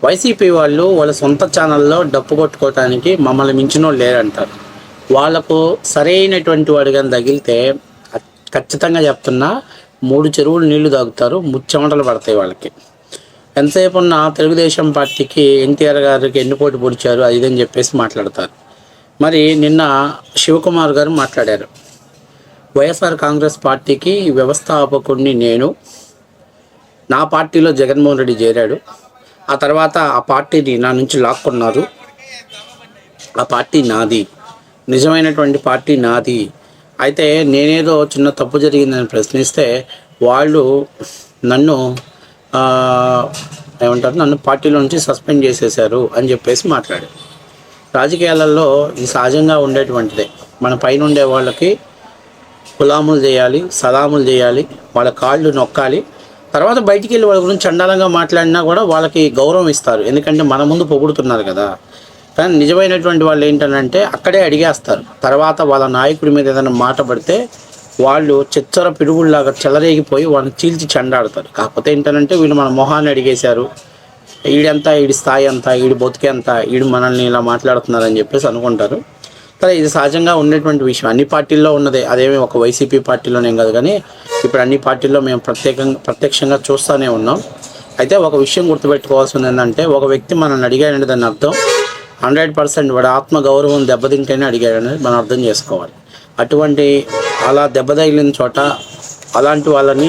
YCP వాళ్ళు వాళ్ళ సొంత ఛానల్లో డప్పు కొట్టుకోవటానికి మమ్మల్ని మించిన వాళ్ళు లేరంటారు. వాళ్ళకు సరైనటువంటి వాడు కానీ తగిలితే ఖచ్చితంగా చెప్తున్నా 3 చెరువులు నీళ్లు తాగుతారు, ముచ్చెమటలు పడతాయి వాళ్ళకి. ఎంతసేపు ఉన్న తెలుగుదేశం పార్టీకి ఎన్టీఆర్ గారికి ఎన్నిపోటు పొడిచారు అది ఇదని చెప్పేసి మాట్లాడతారు. మరి నిన్న శివకుమార్ గారు మాట్లాడారు, వైఎస్ఆర్ కాంగ్రెస్ పార్టీకి వ్యవస్థాపకుడిని నేను, నా పార్టీలో జగన్మోహన్ రెడ్డి చేరాడు, ఆ తర్వాత ఆ పార్టీని నా నుంచి లాక్కున్నారు, ఆ పార్టీ నాది, నిజమైనటువంటి పార్టీ నాది. అయితే నేనేదో చిన్న తప్పు జరిగిందని ప్రశ్నిస్తే వాళ్ళు నన్ను నన్ను పార్టీలో నుంచి సస్పెండ్ చేసేశారు అని చెప్పేసి మాట్లాడారు. రాజకీయాలలో ఇది సహజంగా ఉండేటువంటిదే. మన పైన ఉండే వాళ్ళకి గులాములు చేయాలి, సలాములు చేయాలి, వాళ్ళ కాళ్ళు నొక్కాలి. తర్వాత బయటికి వెళ్ళి వాళ్ళ గురించి చండాలంగా మాట్లాడినా కూడా వాళ్ళకి గౌరవం ఇస్తారు, ఎందుకంటే మన ముందు పొగుడుతున్నారు కదా. కానీ నిజమైనటువంటి వాళ్ళు ఏంటంటే అక్కడే అడిగేస్తారు. తర్వాత వాళ్ళ నాయకుడి మీద ఏదైనా మాట పడితే వాళ్ళు చిచ్చర పిడుగుల్లాగా చెలరేగిపోయి వాళ్ళని చీల్చి చెండాడతారు. కాకపోతే ఏంటంటే వీళ్ళు మన మొహాన్ని అడిగేశారు, ఈడంతా, ఈడి స్థాయి అంతా, ఈడి బతికేంతా, ఈడు మనల్ని ఇలా మాట్లాడుతున్నారని చెప్పేసి అనుకుంటారు. సరే, ఇది సహజంగా ఉండేటువంటి విషయం, అన్ని పార్టీల్లో ఉన్నదే. అదేమి ఒక వైసీపీ పార్టీలోనేం కాదు, కానీ ఇప్పుడు అన్ని పార్టీల్లో మేము ప్రత్యక్షంగా చూస్తూనే ఉన్నాం. అయితే ఒక విషయం గుర్తుపెట్టుకోవాల్సింది ఏంటంటే, ఒక వ్యక్తి మనల్ని అడిగాడంటే దాని అర్థం 100% వాడి ఆత్మగౌరవం దెబ్బతింటేనే అడిగాడనేది మనం అర్థం చేసుకోవాలి. అటువంటి అలా దెబ్బతగిలిన చోట అలాంటి వాళ్ళని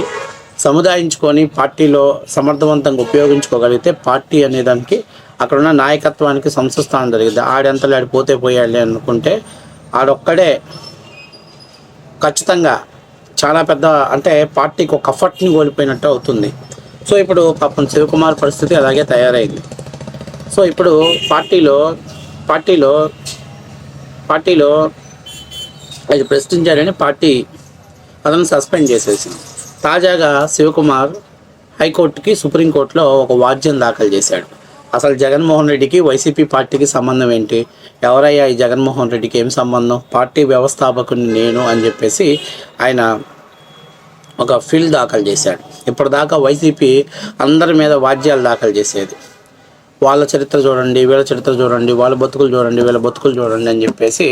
సముదాయించుకొని పార్టీలో సమర్థవంతంగా ఉపయోగించుకోగలిగితే పార్టీ అనేదానికి అక్కడున్న నాయకత్వానికి సంస్థానం జరిగింది. ఆడంతలో ఆడి పోతే పోయాలి అనుకుంటే ఆడొక్కడే ఖచ్చితంగా చాలా పెద్ద, అంటే పార్టీకి ఒక కఫర్ట్ని కోల్పోయినట్టు అవుతుంది. సో ఇప్పుడు పాపం శివకుమార్ పరిస్థితి అలాగే తయారైంది. సో ఇప్పుడు పార్టీలో అది ప్రశ్నించారని పార్టీ అతను సస్పెండ్ చేసేసింది. తాజాగా శివకుమార్ హైకోర్టుకి, సుప్రీంకోర్టులో ఒక వాద్యం దాఖలు చేశాడు. అసలు జగన్మోహన్ రెడ్డికి వైసీపీ పార్టీకి సంబంధం ఏంటి? ఎవరయ్యా ఈ జగన్మోహన్ రెడ్డికి ఏం సంబంధం? పార్టీ వ్యవస్థాపకుని నేను అని చెప్పేసి ఆయన ఒక ఫిల్ దాఖలు చేశాడు. ఇప్పటిదాకా వైసీపీ అందరి మీద వాద్యాలు దాఖలు చేసేది. వాళ్ళ చరిత్ర చూడండి, వీళ్ళ చరిత్ర చూడండి, వాళ్ళ బతుకులు చూడండి, వీళ్ళ బతుకులు చూడండి అని చెప్పేసి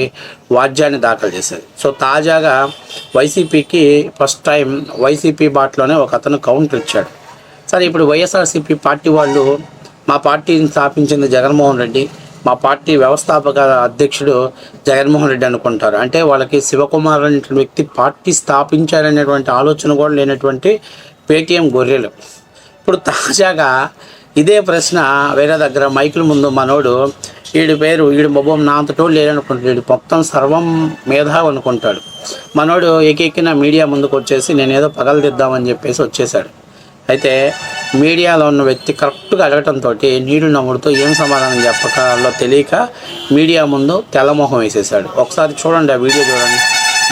వాద్యాన్ని దాఖలు చేసేది. సో తాజాగా వైసీపీకి ఫస్ట్ టైం వైసీపీ బాటలోనే ఒక అతను కౌంటర్ ఇచ్చాడు. సరే, ఇప్పుడు వైఎస్ఆర్సీపీ పార్టీ వాళ్ళు మా పార్టీని స్థాపించింది జగన్మోహన్ రెడ్డి, మా పార్టీ వ్యవస్థాపక అధ్యక్షుడు జగన్మోహన్ రెడ్డి అనుకుంటారు. అంటే వాళ్ళకి శివకుమార్ అనే వ్యక్తి పార్టీ స్థాపించారనేటువంటి ఆలోచన కూడా లేనటువంటి పేటీఎం గొర్రెలు. ఇప్పుడు తాజాగా ఇదే ప్రశ్న వేరే దగ్గర మైకుల ముందు మనోడు వీడి మొబం నా అంతటోడు లేదనుకుంటాడు, వీడు మొత్తం సర్వం మేధావి అనుకుంటాడు. మనోడు ఏకెక్కిన మీడియా ముందుకు వచ్చేసి నేనేదో పగలదిద్దామని చెప్పేసి వచ్చేసాడు. అయితే మీడియాలో ఉన్న వ్యక్తి కరెక్ట్గా అడగటంతో నీళ్లు నమ్ముడుతో ఏం సమాధానం చెప్పకాలో తెలియక మీడియా ముందు తెల్లమొహం వేసేసాడు. ఒకసారి చూడండి, ఆ వీడియో చూడండి,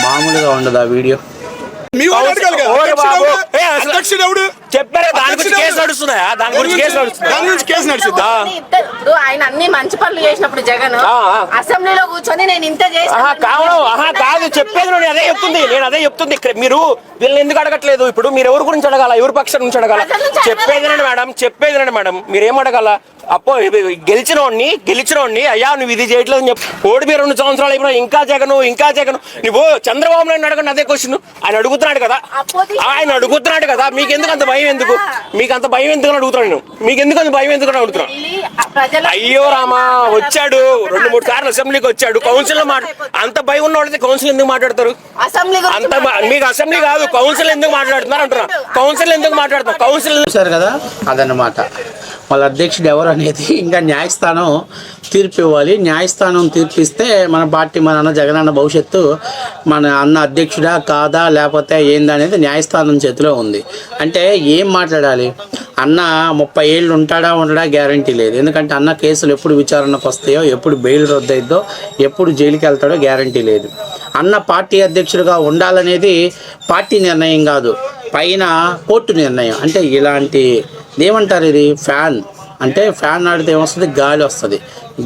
మామూలుగా ఉండదు ఆ వీడియో. ఆయన అన్ని మంచి పనులు చేసినప్పుడు జగన్ అసెంబ్లీలో కూర్చొని నేను ఇంత కాదు చెప్పేది, నేను అదే చెప్తుంది. మీరు వీళ్ళని ఎందుకు అడగట్లేదు? ఇప్పుడు మీరు ఎవరి గురించి అడగాల? ఎవరి పక్షం నుంచి అడగాల? చెప్పేది మేడం మీరేం అడగాల? అప్పో గెలిచినోడిని అయ్యా నువ్వు ఇది చేయట్లేదు అని చెప్పి ఓడిపోయి 2 సంవత్సరాలు అయిపోయినా ఇంకా జగను నువ్వు చంద్రబాబు నాయుడు అడగండి అదే క్వశ్చన్. ఆయన అడుగుతున్నాడు కదా, మీకెందుకు అంత భయం? మీకు అంత భయం ఎందుకు అడుగుతున్నాను? మీకు ఎందుకు అంత భయం ఎందుకు అడుగుతున్నాను? అయ్యో రామా, వచ్చాడు 2-3 సార్లు అసెంబ్లీకి వచ్చాడు, కౌన్సిల్ లో అంత భయం ఉన్న వాళ్ళైతే కౌన్సిల్ ఎందుకు మాట్లాడతారు? అంత మీకు అసెంబ్లీ కాదు, కౌన్సిల్ ఎందుకు మాట్లాడుతున్నారు అంటున్నా. కౌన్సిల్ ఎందుకు మాట్లాడుతున్నారు? కౌన్సిల్ చూసారు కదా, అదన్నమాట. వాళ్ళ అధ్యక్షుడు ఎవరు అనేది ఇంకా న్యాయస్థానం తీర్పు ఇవ్వాలి. న్యాయస్థానం తీర్పిస్తే మన పార్టీ, మన అన్న జగనన్న భవిష్యత్తు మన అన్న అధ్యక్షుడా కాదా లేకపోతే ఏందనేది న్యాయస్థానం చేతిలో ఉంది. అంటే ఏం మాట్లాడాలి? అన్న 30 ఏళ్ళు ఉండడా గ్యారంటీ లేదు. ఎందుకంటే అన్న కేసులు ఎప్పుడు విచారణకు వస్తాయో, ఎప్పుడు బెయిల్ రద్దయిద్దో, ఎప్పుడు జైలుకి వెళ్తాడో గ్యారంటీ లేదు. అన్న పార్టీ అధ్యక్షుడిగా ఉండాలనేది పార్టీ నిర్ణయం కాదు, పైన కోర్టు నిర్ణయం. అంటే ఇలాంటి ఏమంటారు, ఇది ఫ్యాన్ అంటే ఫ్యాన్ ఆడితే ఏమొస్తుంది, గాలి వస్తుంది.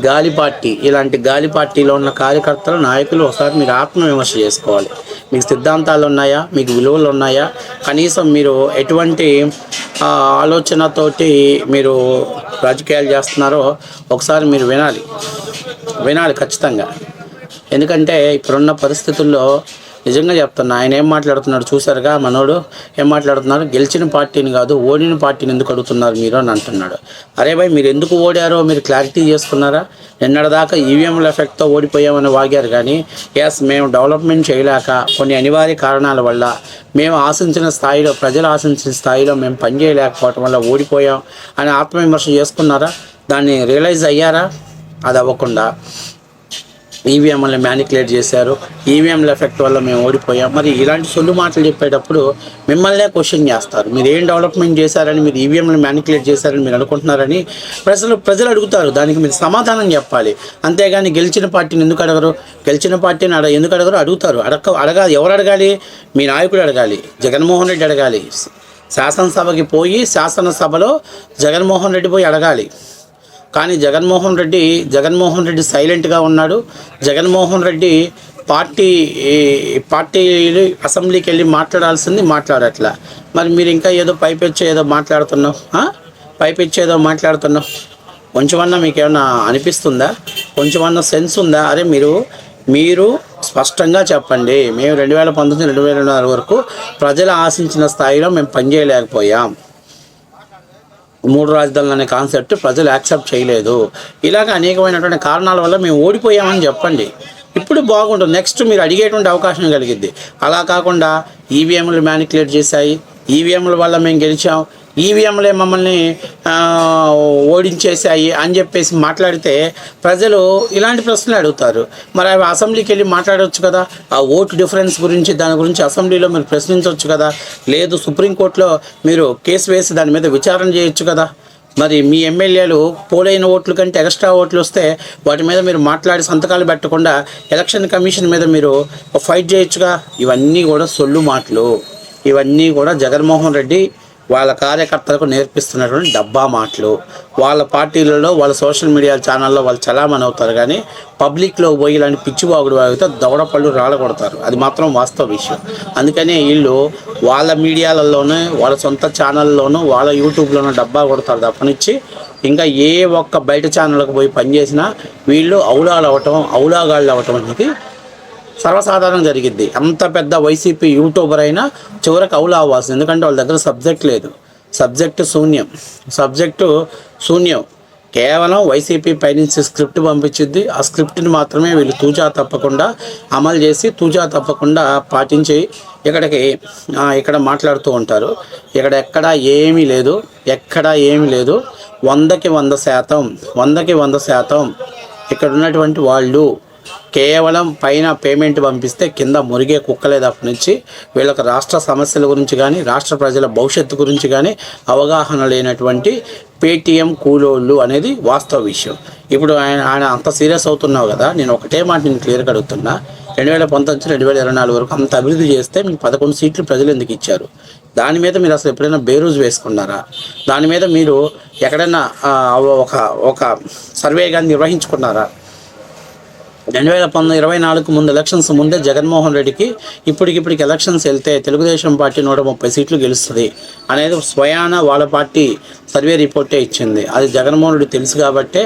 గాలి పార్టీ, ఇలాంటి గాలి పార్టీలో ఉన్న కార్యకర్తలు, నాయకులు ఒకసారి మీరు ఆత్మవిమర్శ చేసుకోవాలి. మీకు సిద్ధాంతాలు ఉన్నాయా, మీకు విలువలు ఉన్నాయా, కనీసం మీరు ఎటువంటి ఆలోచనతోటి మీరు రాజకీయాలు చేస్తున్నారో ఒకసారి మీరు వినాలి ఖచ్చితంగా. ఎందుకంటే ఇప్పుడున్న పరిస్థితుల్లో నిజంగా చెప్తున్నా, ఆయన ఏం మాట్లాడుతున్నాడు చూసారుగా, మనోడు ఏం మాట్లాడుతున్నారు, గెలిచిన పార్టీని కాదు ఓడిన పార్టీని ఎందుకు అడుగుతున్నారు మీరు అని అంటున్నాడు. అరే భయ్, మీరు ఎందుకు ఓడారో మీరు క్లారిటీ చేసుకున్నారా? నిన్నటిదాకా ఈవీఎంల ఎఫెక్ట్తో ఓడిపోయామని వాగారు, కానీ ఎస్ మేము డెవలప్మెంట్ చేయలేక కొన్ని అనివార్య కారణాల వల్ల మేము ఆశించిన స్థాయిలో, ప్రజలు ఆశించిన స్థాయిలో మేము పనిచేయలేకపోవటం వల్ల ఓడిపోయాం అని ఆత్మవిమర్శ చేసుకున్నారా? దాన్ని రియలైజ్ అయ్యారా? అది అవ్వకుండా ఈవీఎంలను మ్యానిపులేట్ చేశారు, ఈవీఎంల ఎఫెక్ట్ వల్ల మేము ఓడిపోయాం. మరి ఇలాంటి సొల్లు మాటలు చెప్పేటప్పుడు మిమ్మల్నే క్వశ్చన్ చేస్తారు. మీరు ఏం డెవలప్మెంట్ చేశారని, మీరు ఈవీఎంలను మ్యానిపులేట్ చేశారని మీరు అనుకుంటున్నారని ప్రజలు అడుగుతారు. దానికి మీరు సమాధానం చెప్పాలి. అంతేగాని గెలిచిన పార్టీని ఎందుకు అడగరు, గెలిచిన పార్టీని ఎందుకు అడగరు? అడుగుతారు. అడగాలి. ఎవరు అడగాలి? మీ నాయకుడు అడగాలి, జగన్మోహన్ రెడ్డి అడగాలి. శాసనసభకి పోయి శాసనసభలో జగన్మోహన్ రెడ్డి పోయి అడగాలి. కానీ జగన్మోహన్ రెడ్డి సైలెంట్గా ఉన్నాడు. జగన్మోహన్ రెడ్డి పార్టీ అసెంబ్లీకి వెళ్ళి మాట్లాడాల్సింది మాట్లాడట్లా. మరి మీరు ఇంకా ఏదో పైపెచ్చి ఏదో మాట్లాడుతున్నావు. కొంచెమన్నా మీకు ఏమన్నా అనిపిస్తుందా? కొంచెమన్నా సెన్స్ ఉందా? అరే మీరు స్పష్టంగా చెప్పండి, మేము 2019-2024 వరకు ప్రజలు ఆశించిన స్థాయిలో మేము పనిచేయలేకపోయాం, 3 రాజధానులు అనే కాన్సెప్ట్ ప్రజలు యాక్సెప్ట్ చేయలేదు, ఇలాగ అనేకమైనటువంటి కారణాల వల్ల మేము ఓడిపోయామని చెప్పండి. ఇప్పుడు బాగుంటుంది. నెక్స్ట్ మీరు అడిగేటువంటి అవకాశం కలిగిద్ది. అలా కాకుండా ఈవీఎంలు మ్యానిపులేట్ చేశాయి, ఈవీఎంల వల్ల మేము గెలిచాం, ఈవీఎంలే మమ్మల్ని ఓడించేశాయి అని చెప్పేసి మాట్లాడితే ప్రజలు ఇలాంటి ప్రశ్నలు అడుగుతారు. మరి అవి అసెంబ్లీకి వెళ్ళి మాట్లాడవచ్చు కదా, ఆ ఓటు డిఫరెన్స్ గురించి, దాని గురించి అసెంబ్లీలో మీరు ప్రశ్నించవచ్చు కదా. లేదు, సుప్రీంకోర్టులో మీరు కేసు వేసి దాని మీద విచారణ చేయొచ్చు కదా. మరి మీ ఎమ్మెల్యేలు పోలైన ఓట్ల కంటే ఎక్స్ట్రా ఓట్లు వస్తే వాటి మీద మీరు మాట్లాడి సంతకాలు పెట్టకుండా ఎలక్షన్ కమిషన్ మీద మీరు ఫైట్ చేయొచ్చుగా. ఇవన్నీ కూడా సొల్లు మాటలు. ఇవన్నీ కూడా జగన్మోహన్ రెడ్డి వాళ్ళ కార్యకర్తలకు నేర్పిస్తున్నటువంటి డబ్బా మాటలు. వాళ్ళ పార్టీలలో, వాళ్ళ సోషల్ మీడియా ఛానల్లో వాళ్ళు చలామణి అవుతారు, కానీ పబ్లిక్లో పోయి ఇలాంటి పిచ్చివాగుడు వాగితే దవడపళ్ళు రాలగొడతారు. అది మాత్రం వాస్తవ విషయం. అందుకనే వీళ్ళు వాళ్ళ మీడియాలలోనే, వాళ్ళ సొంత ఛానల్లోనూ, వాళ్ళ యూట్యూబ్లోనూ డబ్బా కొడతారు తప్పనిచ్చి ఇంకా ఏ ఒక్క బయట ఛానళ్ళకు పోయి పనిచేసినా వీళ్ళు ఔలాగాళ్ళు అవ్వటం అనేది సర్వసాధారణం జరిగిద్ది. అంత పెద్ద వైసీపీ యూట్యూబర్ అయినా చివరికి అవులా అవ్వాల్సింది. ఎందుకంటే వాళ్ళ దగ్గర సబ్జెక్ట్ లేదు, సబ్జెక్టు శూన్యం. కేవలం వైసీపీ పైనుంచి స్క్రిప్ట్ పంపించిద్ది. ఆ స్క్రిప్ట్ని మాత్రమే వీళ్ళు తూచా తప్పకుండా అమలు చేసి, తూచా తప్పకుండా పాటించి ఇక్కడ మాట్లాడుతూ ఉంటారు. ఎక్కడ ఏమీ లేదు. 100కి 100% ఇక్కడ ఉన్నటువంటి వాళ్ళు కేవలం పైన పేమెంట్ పంపిస్తే కింద మురిగే కుక్కలే తప్పనిచ్చి వీళ్ళకి రాష్ట్ర సమస్యల గురించి కానీ, రాష్ట్ర ప్రజల భవిష్యత్తు గురించి కానీ అవగాహన లేనటువంటి పేటీఎం కూలోళ్ళు అనేది వాస్తవ విషయం. ఇప్పుడు ఆయన అంత సీరియస్ అవుతున్నావు కదా, నేను ఒకటే మాట నేను క్లియర్గా అడుగుతున్నా. 2019-2024 వరకు అంత అభివృద్ధి చేస్తే మీకు 11 సీట్లు ప్రజలు ఎందుకు ఇచ్చారు? దాని మీద మీరు అసలు ఎప్పుడైనా బేరోజు వేసుకున్నారా? దాని మీద మీరు ఎక్కడైనా ఒక సర్వే కానీ నిర్వహించుకున్నారా? 2024 ముందు ఎలక్షన్స్ ముందే జగన్మోహన్ రెడ్డికి ఇప్పటికి ఎలక్షన్స్ వెళ్తే తెలుగుదేశం పార్టీ 130 సీట్లు గెలుస్తుంది అనేది స్వయాన వాళ్ళ పార్టీ సర్వే రిపోర్టే ఇచ్చింది. అది జగన్మోహన్ రెడ్డి తెలుసు కాబట్టే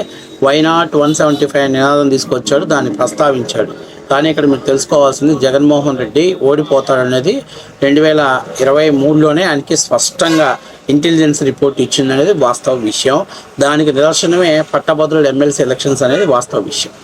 వై నాట్ 175 నినాదం తీసుకొచ్చాడు, దాన్ని ప్రస్తావించాడు. కానీ ఇక్కడ మీరు తెలుసుకోవాల్సింది, జగన్మోహన్ రెడ్డి ఓడిపోతాడనేది 2023లోనే ఆయనకి స్పష్టంగా ఇంటెలిజెన్స్ రిపోర్ట్ ఇచ్చిందనేది వాస్తవ విషయం. దానికి నిదర్శనమే పట్టభద్రుల ఎమ్మెల్సీ ఎలక్షన్స్ అనేది వాస్తవ విషయం.